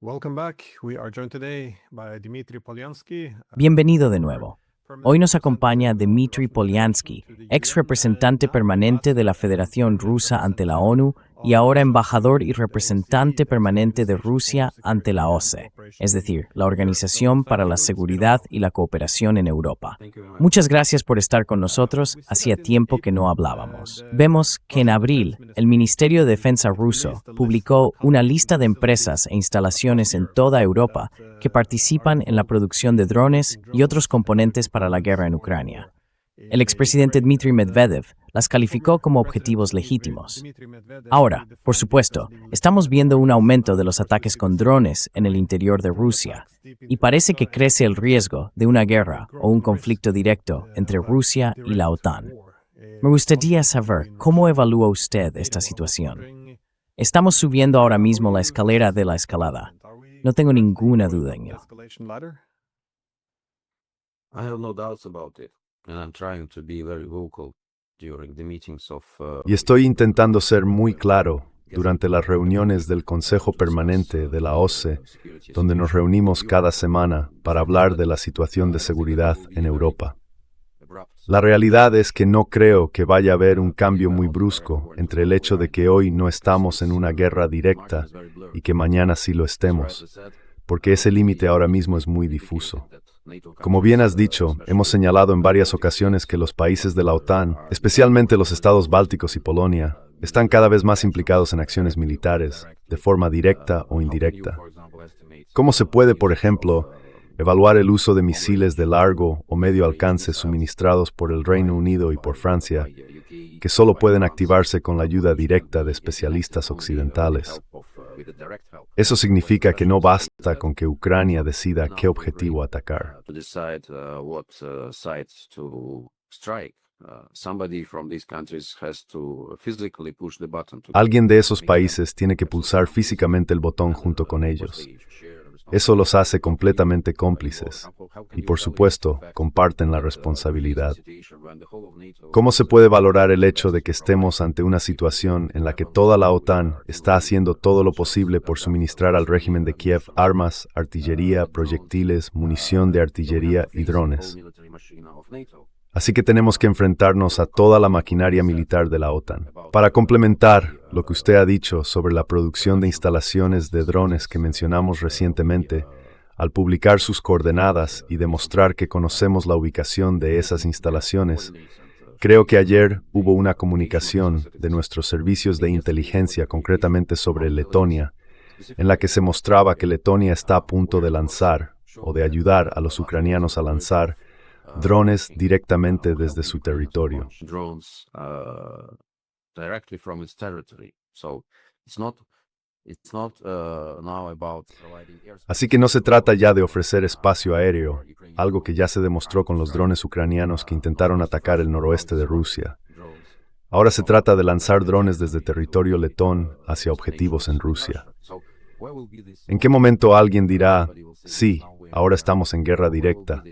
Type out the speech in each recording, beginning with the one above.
Welcome back. We are joined today by Dmitry Polyansky. Bienvenido de nuevo. Hoy nos acompaña Dmitry Polyansky, ex representante permanente de la Federación Rusa ante la ONU y ahora embajador y representante permanente de Rusia ante la OSCE, es decir, la Organización para la Seguridad y la Cooperación en Europa. Muchas gracias por estar con nosotros, hacía tiempo que no hablábamos. Vemos que en abril, el Ministerio de Defensa ruso publicó una lista de empresas e instalaciones en toda Europa que participan en la producción de drones y otros componentes para la guerra en Ucrania. El expresidente Dmitry Medvedev las calificó como objetivos legítimos. Ahora, por supuesto, estamos viendo un aumento de los ataques con drones en el interior de Rusia, y parece que crece el riesgo de una guerra o un conflicto directo entre Rusia y la OTAN. Me gustaría saber cómo evalúa usted esta situación. Estamos subiendo ahora mismo la escalera de la escalada. No tengo ninguna duda en ello. I have no doubts about it, and I'm trying to be very vocal during the meetings of. Y estoy intentando ser muy claro durante las reuniones del Consejo Permanente de la OSCE, donde nos reunimos cada semana para hablar de la situación de seguridad en Europa. La realidad es que no creo que vaya a haber un cambio muy brusco entre el hecho de que hoy no estamos en una guerra directa y que mañana sí lo estemos, porque ese límite ahora mismo es muy difuso. Como bien has dicho, hemos señalado en varias ocasiones que los países de la OTAN, especialmente los estados bálticos y Polonia, están cada vez más implicados en acciones militares, de forma directa o indirecta. ¿Cómo se puede, por ejemplo, evaluar el uso de misiles de largo o medio alcance suministrados por el Reino Unido y por Francia, que solo pueden activarse con la ayuda directa de especialistas occidentales? Eso significa que no basta con que Ucrania decida qué objetivo atacar. Alguien de esos países tiene que pulsar físicamente el botón junto con ellos. Eso los hace completamente cómplices y, por supuesto, comparten la responsabilidad. ¿Cómo se puede valorar el hecho de que estemos ante una situación en la que toda la OTAN está haciendo todo lo posible por suministrar al régimen de Kiev armas, artillería, proyectiles, munición de artillería y drones? Así que tenemos que enfrentarnos a toda la maquinaria militar de la OTAN. Para complementar lo que usted ha dicho sobre la producción de instalaciones de drones que mencionamos recientemente, al publicar sus coordenadas y demostrar que conocemos la ubicación de esas instalaciones, creo que ayer hubo una comunicación de nuestros servicios de inteligencia, concretamente sobre Letonia, en la que se mostraba que Letonia está a punto de lanzar, o de ayudar a los ucranianos a lanzar, drones directamente desde su territorio. Así que no se trata ya de ofrecer espacio aéreo, algo que ya se demostró con los drones ucranianos que intentaron atacar el noroeste de Rusia. Ahora se trata de lanzar drones desde territorio letón hacia objetivos en Rusia. ¿En qué momento alguien dirá, sí, ahora estamos en guerra directa?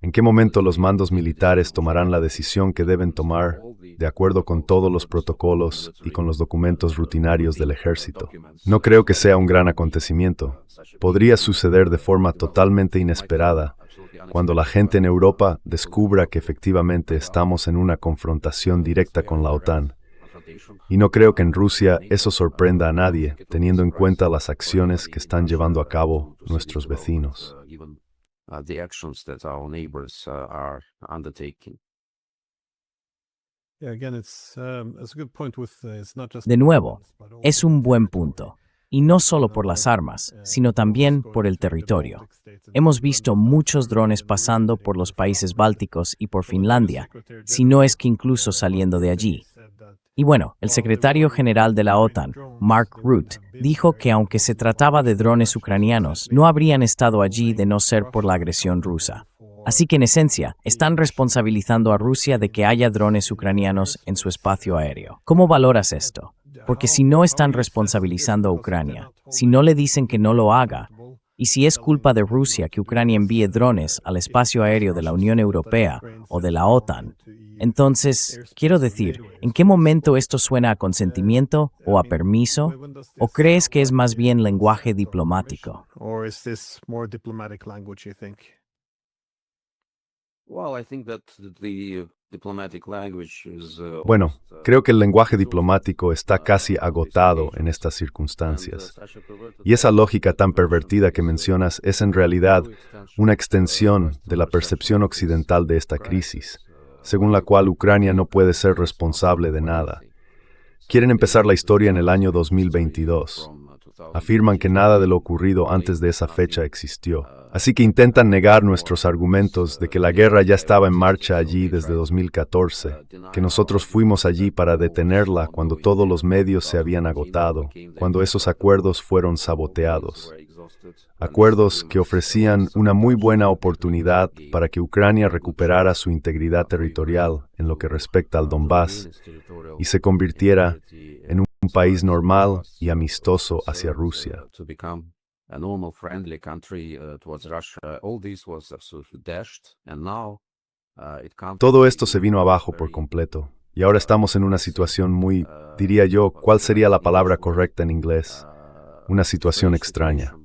¿En qué momento los mandos militares tomarán la decisión que deben tomar de acuerdo con todos los protocolos y con los documentos rutinarios del ejército? No creo que sea un gran acontecimiento. Podría suceder de forma totalmente inesperada cuando la gente en Europa descubra que efectivamente estamos en una confrontación directa con la OTAN. Y no creo que en Rusia eso sorprenda a nadie, teniendo en cuenta las acciones que están llevando a cabo nuestros vecinos. De nuevo, es un buen punto. Y no solo por las armas, sino también por el territorio. Hemos visto muchos drones pasando por los países bálticos y por Finlandia, si no es que incluso saliendo de allí. Y bueno, el secretario general de la OTAN, Mark Rutte, dijo que aunque se trataba de drones ucranianos, no habrían estado allí de no ser por la agresión rusa. Así que en esencia, están responsabilizando a Rusia de que haya drones ucranianos en su espacio aéreo. ¿Cómo valoras esto? Porque si no están responsabilizando a Ucrania, si no le dicen que no lo haga, y si es culpa de Rusia que Ucrania envíe drones al espacio aéreo de la Unión Europea o de la OTAN, Entonces, quiero decir, ¿en qué momento esto suena a consentimiento o a permiso? ¿O crees que es más bien lenguaje diplomático? Or is this more diplomatic language, you think? Well, I think that the diplomatic language is Bueno, creo que el lenguaje diplomático está casi agotado en estas circunstancias. Y esa lógica tan pervertida que mencionas es en realidad una extensión de la percepción occidental de esta crisis, según la cual Ucrania no puede ser responsable de nada. Quieren empezar la historia en el año 2022. Afirman que nada de lo ocurrido antes de esa fecha existió. Así que intentan negar nuestros argumentos de que la guerra ya estaba en marcha allí desde 2014, que nosotros fuimos allí para detenerla cuando todos los medios se habían agotado, cuando esos acuerdos fueron saboteados. Acuerdos que ofrecían una muy buena oportunidad para que Ucrania recuperara su integridad territorial en lo que respecta al Donbass y se convirtiera en un país normal y amistoso hacia Rusia. A normal, friendly country towards Russia. All this was absolutely dashed, and now it comes. Todo esto se vino abajo por completo, y ahora estamos en una situación muy, diría yo, ¿cuál sería la palabra correcta en inglés? Una situación extraña.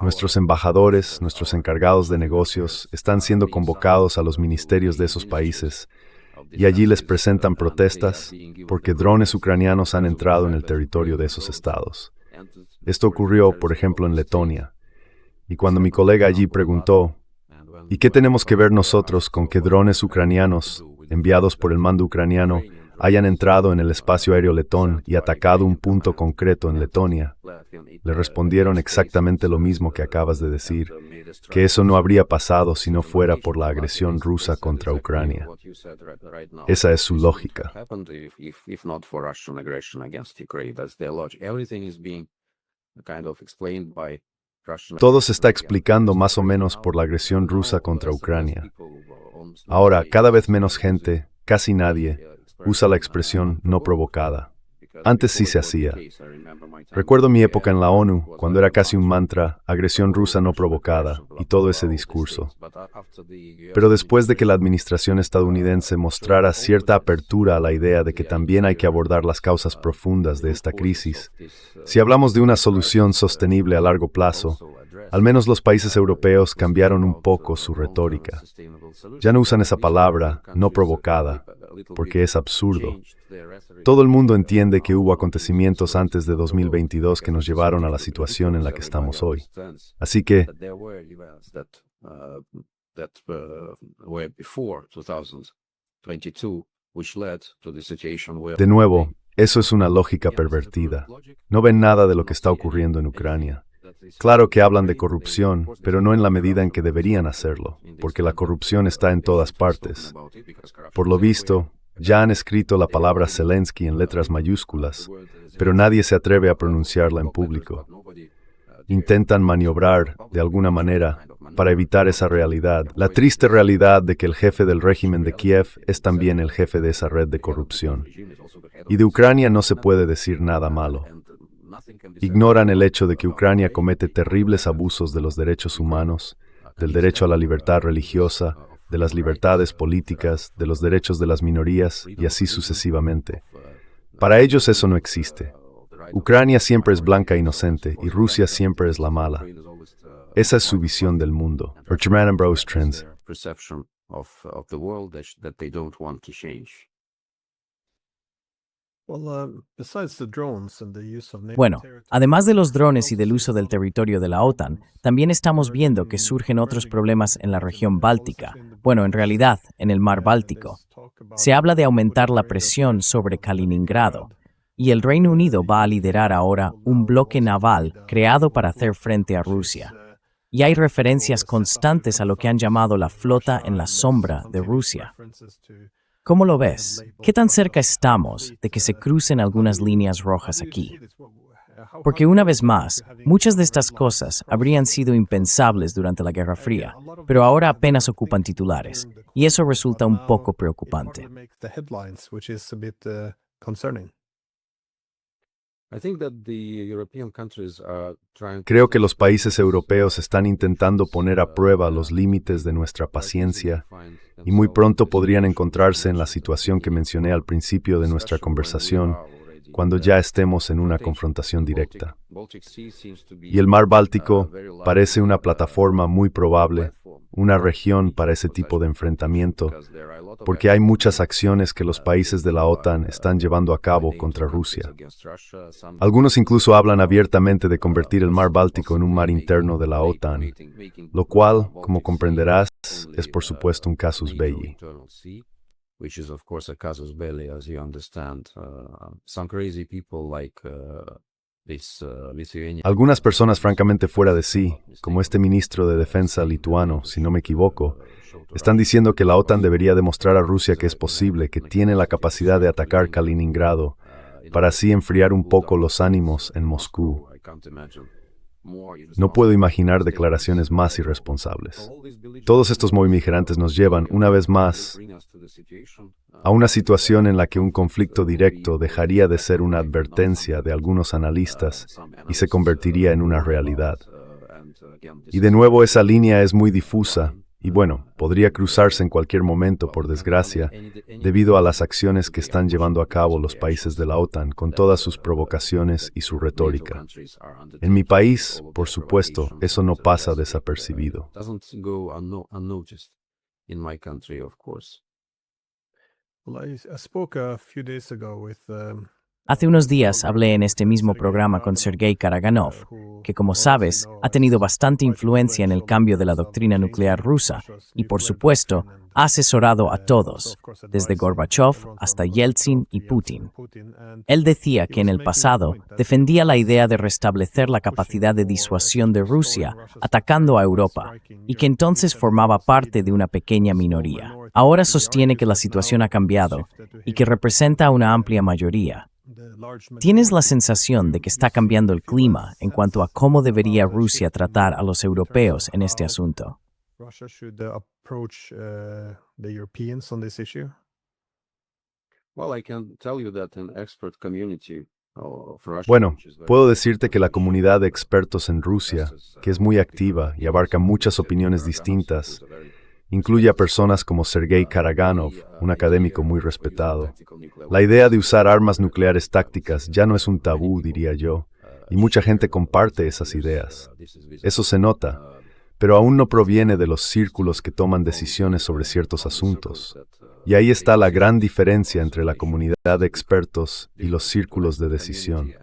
Nuestros embajadores, nuestros encargados de negocios, están siendo convocados a los ministerios de esos países, y allí les presentan protestas porque drones ucranianos han entrado en el territorio de esos estados. Esto ocurrió, por ejemplo, en Letonia. Y cuando mi colega allí preguntó, ¿y qué tenemos que ver nosotros con que drones ucranianos, enviados por el mando ucraniano, hayan entrado en el espacio aéreo letón y atacado un punto concreto en Letonia? Le respondieron exactamente lo mismo que acabas de decir, que eso no habría pasado si no fuera por la agresión rusa contra Ucrania. Esa es su lógica. Todo se está explicando más o menos por la agresión rusa contra Ucrania. Ahora, cada vez menos gente, casi nadie, usa la expresión no provocada. Antes sí se hacía. Recuerdo mi época en la ONU, cuando era casi un mantra, agresión rusa no provocada, y todo ese discurso. Pero después de que la administración estadounidense mostrara cierta apertura a la idea de que también hay que abordar las causas profundas de esta crisis, si hablamos de una solución sostenible a largo plazo, al menos los países europeos cambiaron un poco su retórica. Ya no usan esa palabra, no provocada, porque es absurdo. Todo el mundo entiende que hubo acontecimientos antes de 2022 que nos llevaron a la situación en la que estamos hoy. Así que, de nuevo, eso es una lógica pervertida. No ven nada de lo que está ocurriendo en Ucrania. Claro que hablan de corrupción, pero no en la medida en que deberían hacerlo, porque la corrupción está en todas partes. Por lo visto, ya han escrito la palabra Zelensky en letras mayúsculas, pero nadie se atreve a pronunciarla en público. Intentan maniobrar, de alguna manera, para evitar esa realidad, la triste realidad de que el jefe del régimen de Kiev es también el jefe de esa red de corrupción. Y de Ucrania no se puede decir nada malo. Ignoran el hecho de que Ucrania comete terribles abusos de los derechos humanos, del derecho a la libertad religiosa, de las libertades políticas, de los derechos de las minorías y así sucesivamente. Para ellos eso no existe. Ucrania siempre es blanca e inocente y Rusia siempre es la mala. Esa es su visión del mundo. Bueno, además de los drones y del uso del territorio de la OTAN, también estamos viendo que surgen otros problemas en la región báltica. Bueno, en realidad, en el mar Báltico. Se habla de aumentar la presión sobre Kaliningrado, y el Reino Unido va a liderar ahora un bloque naval creado para hacer frente a Rusia. Y hay referencias constantes a lo que han llamado la flota en la sombra de Rusia. ¿Cómo lo ves? ¿Qué tan cerca estamos de que se crucen algunas líneas rojas aquí? Porque una vez más, muchas de estas cosas habrían sido impensables durante la Guerra Fría, pero ahora apenas ocupan titulares, y eso resulta un poco preocupante. Creo que los países europeos están intentando poner a prueba los límites de nuestra paciencia y muy pronto podrían encontrarse en la situación que mencioné al principio de nuestra conversación, cuando ya estemos en una confrontación directa. Y el mar Báltico parece una plataforma muy probable, una región para ese tipo de enfrentamiento, porque hay muchas acciones que los países de la OTAN están llevando a cabo contra Rusia. Algunos incluso hablan abiertamente de convertir el mar Báltico en un mar interno de la OTAN, lo cual, como comprenderás, es por supuesto un casus belli. Which is of course a casus belli, as you understand. Some crazy people like Lithuania. Algunas personas francamente fuera de sí, como este ministro de Defensa lituano, si no me equivoco, están diciendo que la OTAN debería demostrar a Rusia que es posible, que tiene la capacidad de atacar Kaliningrado, para así enfriar un poco los ánimos en Moscú. No puedo imaginar declaraciones más irresponsables. Todos estos movimientos nos llevan, una vez más, a una situación en la que un conflicto directo dejaría de ser una advertencia de algunos analistas y se convertiría en una realidad. Y de nuevo esa línea es muy difusa y bueno, podría cruzarse en cualquier momento, por desgracia, debido a las acciones que están llevando a cabo los países de la OTAN con todas sus provocaciones y su retórica. En mi país, por supuesto, eso no pasa desapercibido. Hace unos días hablé en este mismo programa con Sergei Karaganov, que como sabes, ha tenido bastante influencia en el cambio de la doctrina nuclear rusa y, por supuesto, ha asesorado a todos, desde Gorbachev hasta Yeltsin y Putin. Él decía que en el pasado defendía la idea de restablecer la capacidad de disuasión de Rusia atacando a Europa y que entonces formaba parte de una pequeña minoría. Ahora sostiene que la situación ha cambiado y que representa a una amplia mayoría. ¿Tienes la sensación de que está cambiando el clima en cuanto a cómo debería Rusia tratar a los europeos en este asunto? Bueno, puedo decirte que la comunidad de expertos en Rusia, que es muy activa y abarca muchas opiniones distintas, incluye a personas como Sergei Karaganov, un académico muy respetado. La idea de usar armas nucleares tácticas ya no es un tabú, diría yo, y mucha gente comparte esas ideas. Eso se nota, pero aún no proviene de los círculos que toman decisiones sobre ciertos asuntos. Y ahí está la gran diferencia entre la comunidad de expertos y los círculos de decisión.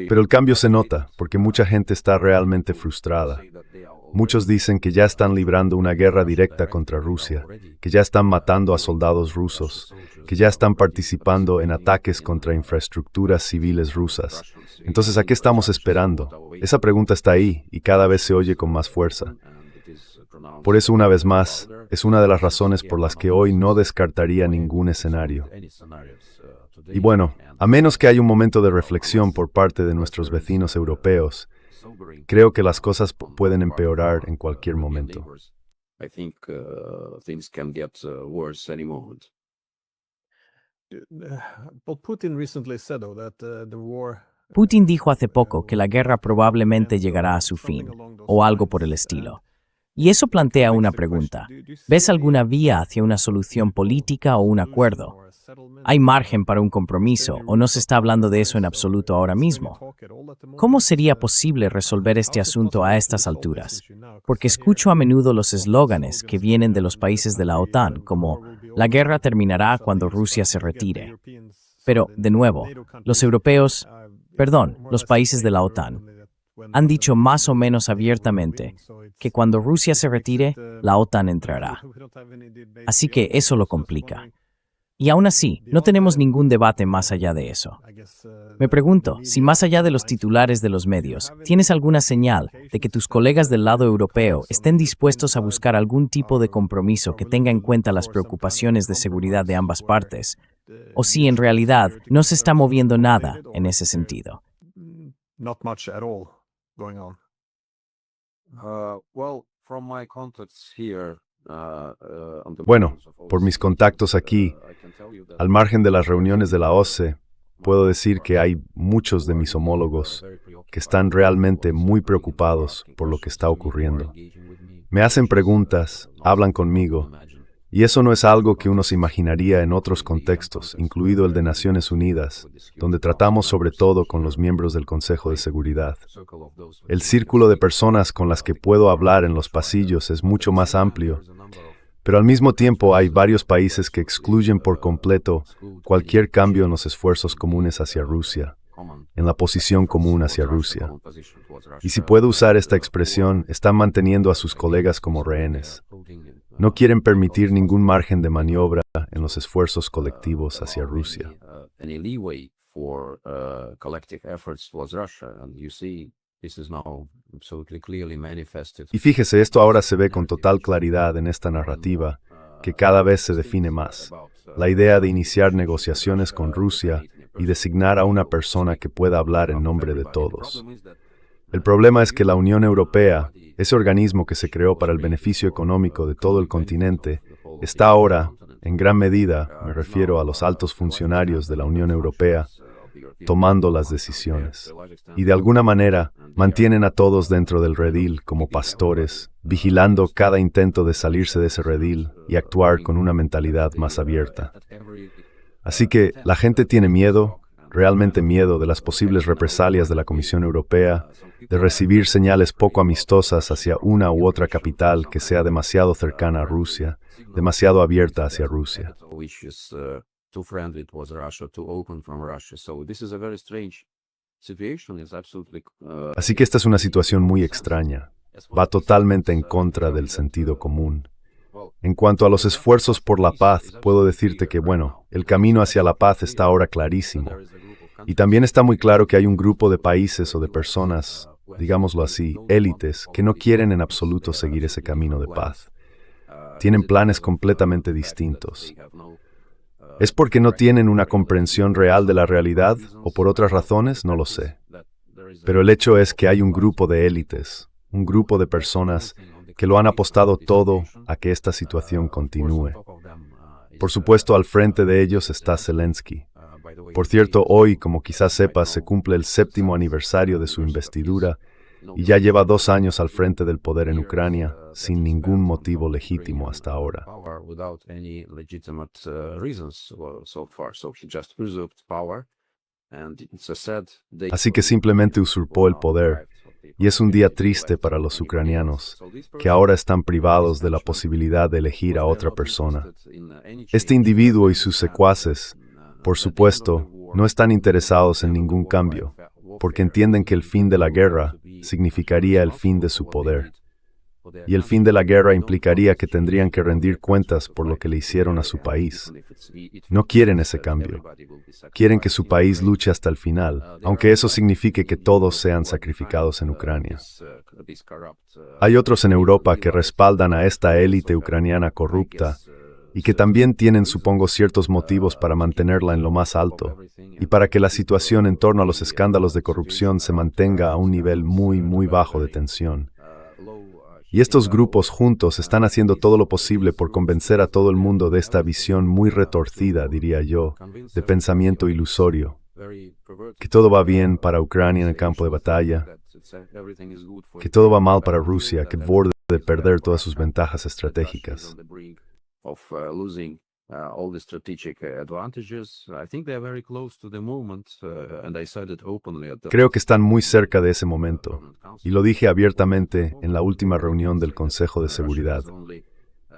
Pero el cambio se nota, porque mucha gente está realmente frustrada. Muchos dicen que ya están librando una guerra directa contra Rusia, que ya están matando a soldados rusos, que ya están participando en ataques contra infraestructuras civiles rusas. Entonces, ¿a qué estamos esperando? Esa pregunta está ahí y cada vez se oye con más fuerza. Por eso, una vez más, es una de las razones por las que hoy no descartaría ningún escenario. Y bueno, a menos que haya un momento de reflexión por parte de nuestros vecinos europeos, creo que las cosas pueden empeorar en cualquier momento. Putin dijo hace poco que la guerra probablemente llegará a su fin, o algo por el estilo. Y eso plantea una pregunta. ¿Ves alguna vía hacia una solución política o un acuerdo? ¿Hay margen para un compromiso o no se está hablando de eso en absoluto ahora mismo? ¿Cómo sería posible resolver este asunto a estas alturas? Porque escucho a menudo los eslóganes que vienen de los países de la OTAN, como «La guerra terminará cuando Rusia se retire». Pero, de nuevo, los países de la OTAN han dicho más o menos abiertamente que cuando Rusia se retire, la OTAN entrará. Así que eso lo complica. Y aún así, no tenemos ningún debate más allá de eso. Me pregunto si más allá de los titulares de los medios, ¿tienes alguna señal de que tus colegas del lado europeo estén dispuestos a buscar algún tipo de compromiso que tenga en cuenta las preocupaciones de seguridad de ambas partes? O si en realidad no se está moviendo nada en ese sentido. Bueno, por mis contactos aquí, al margen de las reuniones de la OSCE, puedo decir que hay muchos de mis homólogos que están realmente muy preocupados por lo que está ocurriendo. Me hacen preguntas, hablan conmigo, y eso no es algo que uno se imaginaría en otros contextos, incluido el de Naciones Unidas, donde tratamos sobre todo con los miembros del Consejo de Seguridad. El círculo de personas con las que puedo hablar en los pasillos es mucho más amplio, pero al mismo tiempo hay varios países que excluyen por completo cualquier cambio en los esfuerzos comunes hacia Rusia, en la posición común hacia Rusia. Y si puedo usar esta expresión, están manteniendo a sus colegas como rehenes. No quieren permitir ningún margen de maniobra en los esfuerzos colectivos hacia Rusia. Y fíjese, esto ahora se ve con total claridad en esta narrativa, que cada vez se define más. La idea de iniciar negociaciones con Rusia y designar a una persona que pueda hablar en nombre de todos. El problema es que la Unión Europea, ese organismo que se creó para el beneficio económico de todo el continente, está ahora, en gran medida, me refiero a los altos funcionarios de la Unión Europea, tomando las decisiones. Y de alguna manera, mantienen a todos dentro del redil como pastores, vigilando cada intento de salirse de ese redil y actuar con una mentalidad más abierta. Así que la gente tiene miedo, realmente miedo de las posibles represalias de la Comisión Europea, de recibir señales poco amistosas hacia una u otra capital que sea demasiado cercana a Rusia, demasiado abierta hacia Rusia. Así que esta es una situación muy extraña. Va totalmente en contra del sentido común. En cuanto a los esfuerzos por la paz, puedo decirte que, bueno, el camino hacia la paz está ahora clarísimo. Y también está muy claro que hay un grupo de países o de personas, digámoslo así, élites, que no quieren en absoluto seguir ese camino de paz. Tienen planes completamente distintos. ¿Es porque no tienen una comprensión real de la realidad o por otras razones? No lo sé. Pero el hecho es que hay un grupo de élites, un grupo de personas que lo han apostado todo a que esta situación continúe. Por supuesto, al frente de ellos está Zelensky. Por cierto, hoy, como quizás sepas, se cumple el 7º aniversario de su investidura y ya lleva 2 años al frente del poder en Ucrania, sin ningún motivo legítimo hasta ahora. Así que simplemente usurpó el poder, y es un día triste para los ucranianos, que ahora están privados de la posibilidad de elegir a otra persona. Este individuo y sus secuaces, por supuesto, no están interesados en ningún cambio, porque entienden que el fin de la guerra significaría el fin de su poder. Y el fin de la guerra implicaría que tendrían que rendir cuentas por lo que le hicieron a su país. No quieren ese cambio. Quieren que su país luche hasta el final, aunque eso signifique que todos sean sacrificados en Ucrania. Hay otros en Europa que respaldan a esta élite ucraniana corrupta y que también tienen, supongo, ciertos motivos para mantenerla en lo más alto y para que la situación en torno a los escándalos de corrupción se mantenga a un nivel muy, muy bajo de tensión. Y estos grupos juntos están haciendo todo lo posible por convencer a todo el mundo de esta visión muy retorcida, diría yo, de pensamiento ilusorio, que todo va bien para Ucrania en el campo de batalla, que todo va mal para Rusia, que borde de perder todas sus ventajas estratégicas. Creo que están muy cerca de ese momento, y lo dije abiertamente en la última reunión del Consejo de Seguridad.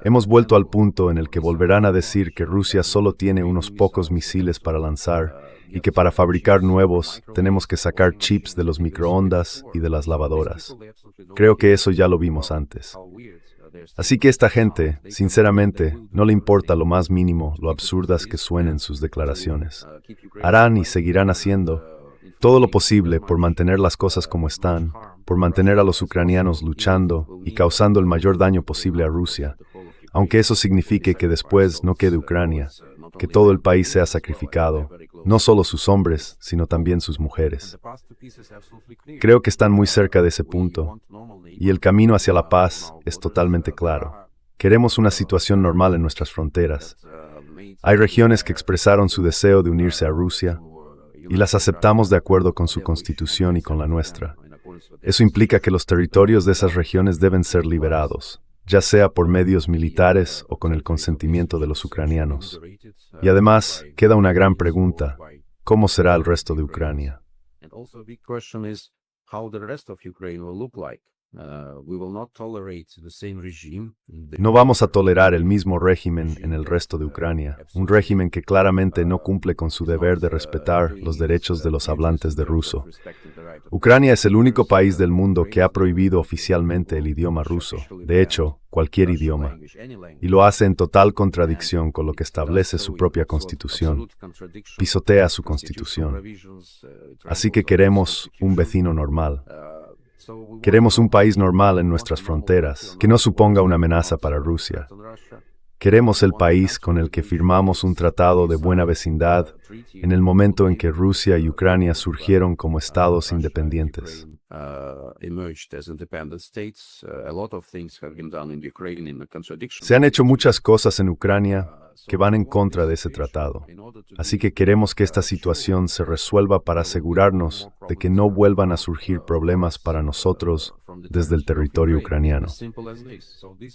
Hemos vuelto al punto en el que volverán a decir que Rusia solo tiene unos pocos misiles para lanzar y que para fabricar nuevos tenemos que sacar chips de los microondas y de las lavadoras. Creo que eso ya lo vimos antes. Así que esta gente, sinceramente, no le importa lo más mínimo lo absurdas que suenen sus declaraciones. Harán y seguirán haciendo todo lo posible por mantener las cosas como están, por mantener a los ucranianos luchando y causando el mayor daño posible a Rusia, aunque eso signifique que después no quede Ucrania, que todo el país sea sacrificado, no solo sus hombres, sino también sus mujeres. Creo que están muy cerca de ese punto, y el camino hacia la paz es totalmente claro. Queremos una situación normal en nuestras fronteras. Hay regiones que expresaron su deseo de unirse a Rusia y las aceptamos de acuerdo con su constitución y con la nuestra. Eso implica que los territorios de esas regiones deben ser liberados, ya sea por medios militares o con el consentimiento de los ucranianos. Y además, queda una gran pregunta: ¿cómo será el resto de Ucrania? No vamos a tolerar el mismo régimen en el resto de Ucrania, un régimen que claramente no cumple con su deber de respetar los derechos de los hablantes de ruso. Ucrania es el único país del mundo que ha prohibido oficialmente el idioma ruso, de hecho, cualquier idioma, y lo hace en total contradicción con lo que establece su propia constitución. Pisotea su constitución. Así que queremos un vecino normal. Queremos un país normal en nuestras fronteras, que no suponga una amenaza para Rusia. Queremos el país con el que firmamos un tratado de buena vecindad en el momento en que Rusia y Ucrania surgieron como estados independientes. Se han hecho muchas cosas en Ucrania que van en contra de ese tratado. Así que queremos que esta situación se resuelva para asegurarnos de que no vuelvan a surgir problemas para nosotros desde el territorio ucraniano.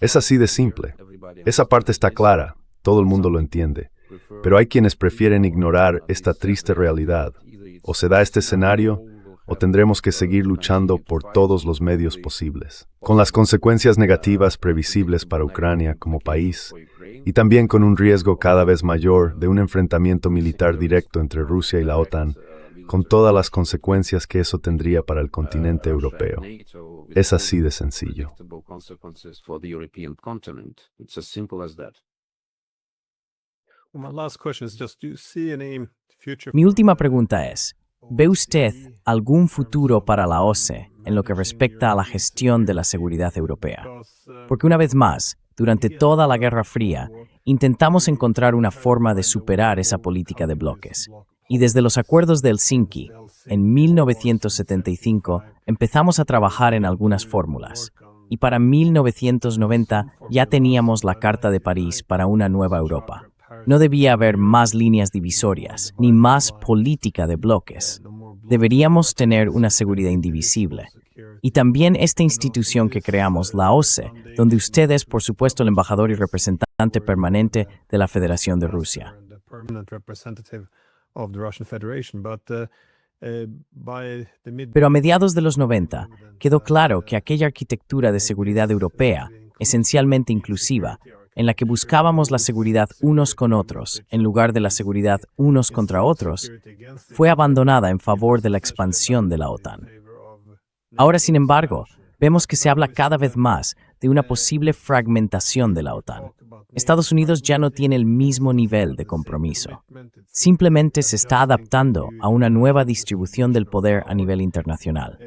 Es así de simple. Esa parte está clara, todo el mundo lo entiende. Pero hay quienes prefieren ignorar esta triste realidad. O se da este escenario, o tendremos que seguir luchando por todos los medios posibles, con las consecuencias negativas previsibles para Ucrania como país, y también con un riesgo cada vez mayor de un enfrentamiento militar directo entre Rusia y la OTAN, con todas las consecuencias que eso tendría para el continente europeo. Es así de sencillo. Mi última pregunta es: ¿ve usted algún futuro para la OSCE en lo que respecta a la gestión de la seguridad europea? Porque una vez más, durante toda la Guerra Fría, intentamos encontrar una forma de superar esa política de bloques. Y desde los acuerdos de Helsinki, en 1975, empezamos a trabajar en algunas fórmulas. Y para 1990 ya teníamos la Carta de París para una nueva Europa. No debía haber más líneas divisorias, ni más política de bloques. Deberíamos tener una seguridad indivisible. Y también esta institución que creamos, la OSCE, donde usted es, por supuesto, el embajador y representante permanente de la Federación de Rusia. Pero a mediados de los 90, quedó claro que aquella arquitectura de seguridad europea, esencialmente inclusiva, en la que buscábamos la seguridad unos con otros, en lugar de la seguridad unos contra otros, fue abandonada en favor de la expansión de la OTAN. Ahora, sin embargo, vemos que se habla cada vez más de una posible fragmentación de la OTAN. Estados Unidos ya no tiene el mismo nivel de compromiso. Simplemente se está adaptando a una nueva distribución del poder a nivel internacional.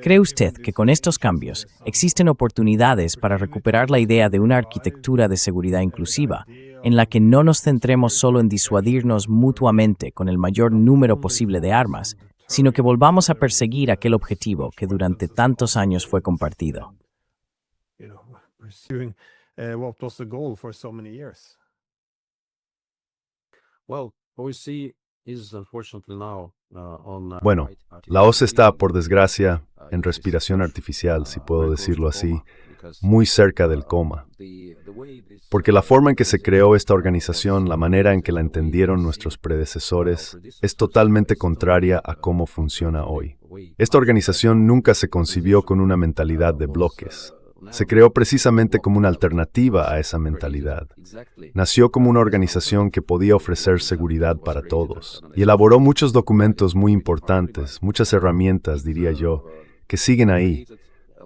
¿Cree usted que con estos cambios existen oportunidades para recuperar la idea de una arquitectura de seguridad inclusiva, en la que no nos centremos solo en disuadirnos mutuamente con el mayor número posible de armas, sino que volvamos a perseguir aquel objetivo que durante tantos años fue compartido? Bueno, la OSCE está, por desgracia, en respiración artificial, si puedo decirlo así, muy cerca del coma. Porque la forma en que se creó esta organización, la manera en que la entendieron nuestros predecesores, es totalmente contraria a cómo funciona hoy. Esta organización nunca se concibió con una mentalidad de bloques. Se creó precisamente como una alternativa a esa mentalidad. Nació como una organización que podía ofrecer seguridad para todos, y elaboró muchos documentos muy importantes, muchas herramientas, diría yo, que siguen ahí.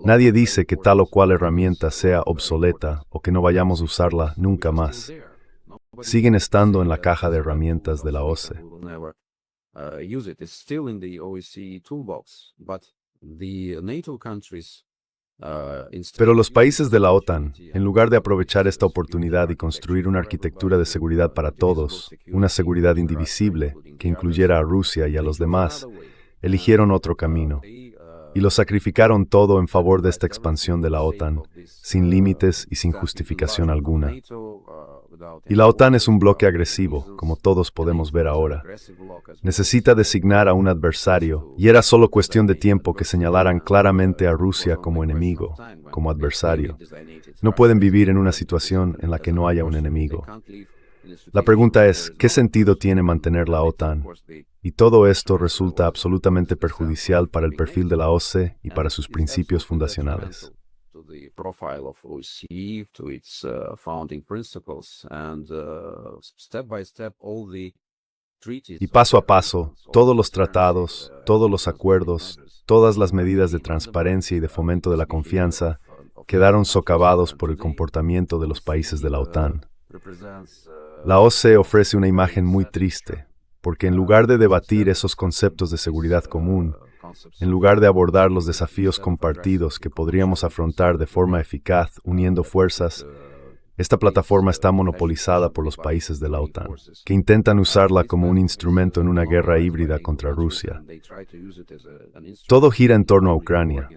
Nadie dice que tal o cual herramienta sea obsoleta o que no vayamos a usarla nunca más. Siguen estando en la caja de herramientas de la OSCE. Pero los países de la OTAN, en lugar de aprovechar esta oportunidad y construir una arquitectura de seguridad para todos, una seguridad indivisible que incluyera a Rusia y a los demás, eligieron otro camino. y lo sacrificaron todo en favor de esta expansión de la OTAN, sin límites y sin justificación alguna. Y la OTAN es un bloque agresivo, como todos podemos ver ahora. Necesita designar a un adversario, y era solo cuestión de tiempo que señalaran claramente a Rusia como enemigo, como adversario. No pueden vivir en una situación en la que no haya un enemigo. La pregunta es, ¿qué sentido tiene mantener la OTAN? Y todo esto resulta absolutamente perjudicial para el perfil de la OSCE y para sus principios fundacionales. Y paso a paso, todos los tratados, todos los acuerdos, todas las medidas de transparencia y de fomento de la confianza quedaron socavados por el comportamiento de los países de la OTAN. La OSCE ofrece una imagen muy triste, porque en lugar de debatir esos conceptos de seguridad común, en lugar de abordar los desafíos compartidos que podríamos afrontar de forma eficaz uniendo fuerzas, esta plataforma está monopolizada por los países de la OTAN, que intentan usarla como un instrumento en una guerra híbrida contra Rusia. Todo gira en torno a Ucrania.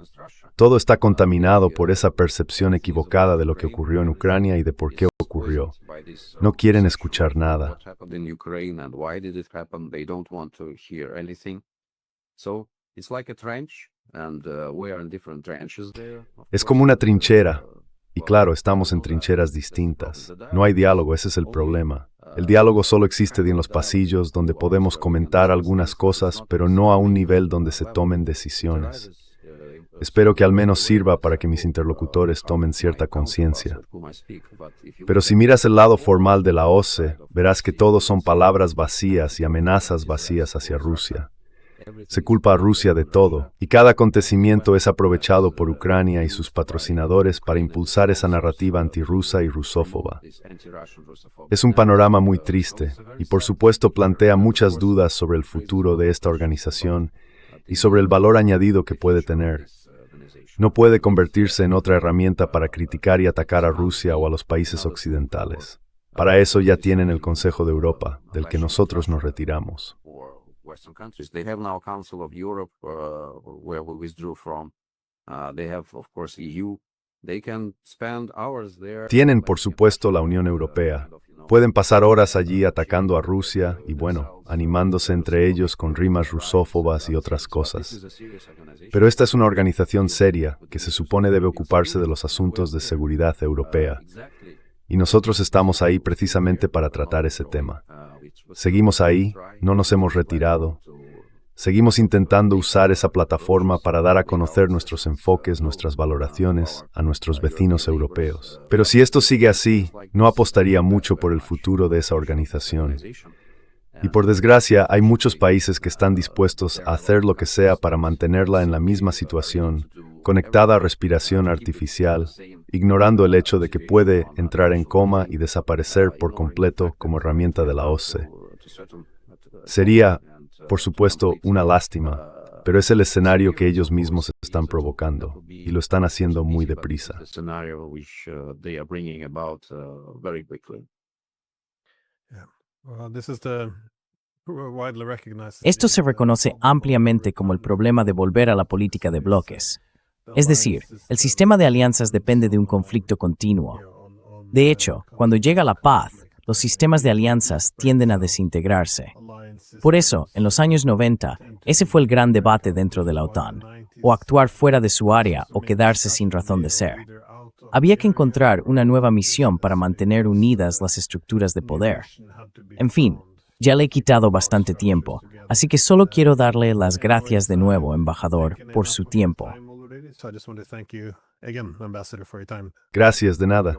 Todo está contaminado por esa percepción equivocada de lo que ocurrió en Ucrania y de por qué ocurrió. No quieren escuchar nada. Es como una trinchera. Y claro, estamos en trincheras distintas. No hay diálogo, ese es el problema. El diálogo solo existe en los pasillos, donde podemos comentar algunas cosas, pero no a un nivel donde se tomen decisiones. Espero que al menos sirva para que mis interlocutores tomen cierta conciencia. Pero si miras el lado formal de la OSCE, verás que todo son palabras vacías y amenazas vacías hacia Rusia. Se culpa a Rusia de todo, y cada acontecimiento es aprovechado por Ucrania y sus patrocinadores para impulsar esa narrativa antirrusa y rusófoba. Es un panorama muy triste, y por supuesto plantea muchas dudas sobre el futuro de esta organización y sobre el valor añadido que puede tener. No puede convertirse en otra herramienta para criticar y atacar a Rusia o a los países occidentales. Para eso ya tienen el Consejo de Europa, del que nosotros nos retiramos. Western countries. They have now a Council of Europe, where we withdrew from. They have, of course, EU. They can spend hours there. Tienen, por supuesto, la Unión Europea. Pueden pasar horas allí atacando a Rusia y, bueno, animándose entre ellos con rimas rusófobas y otras cosas. Pero esta es una organización seria que se supone debe ocuparse de los asuntos de seguridad europea. Y nosotros estamos ahí precisamente para tratar ese tema. Seguimos ahí, no nos hemos retirado. Seguimos intentando usar esa plataforma para dar a conocer nuestros enfoques, nuestras valoraciones a nuestros vecinos europeos. Pero si esto sigue así, no apostaría mucho por el futuro de esa organización. Y por desgracia, hay muchos países que están dispuestos a hacer lo que sea para mantenerla en la misma situación, conectada a respiración artificial, ignorando el hecho de que puede entrar en coma y desaparecer por completo como herramienta de la OSCE. Sería, por supuesto, una lástima, pero es el escenario que ellos mismos están provocando, y lo están haciendo muy deprisa. Esto se reconoce ampliamente como el problema de volver a la política de bloques. Es decir, el sistema de alianzas depende de un conflicto continuo. De hecho, cuando llega la paz, los sistemas de alianzas tienden a desintegrarse. Por eso, en los años 90, ese fue el gran debate dentro de la OTAN, o actuar fuera de su área o quedarse sin razón de ser. Había que encontrar una nueva misión para mantener unidas las estructuras de poder. En fin, ya le he quitado bastante tiempo, así que solo quiero darle las gracias de nuevo, embajador, por su tiempo. Gracias, de nada.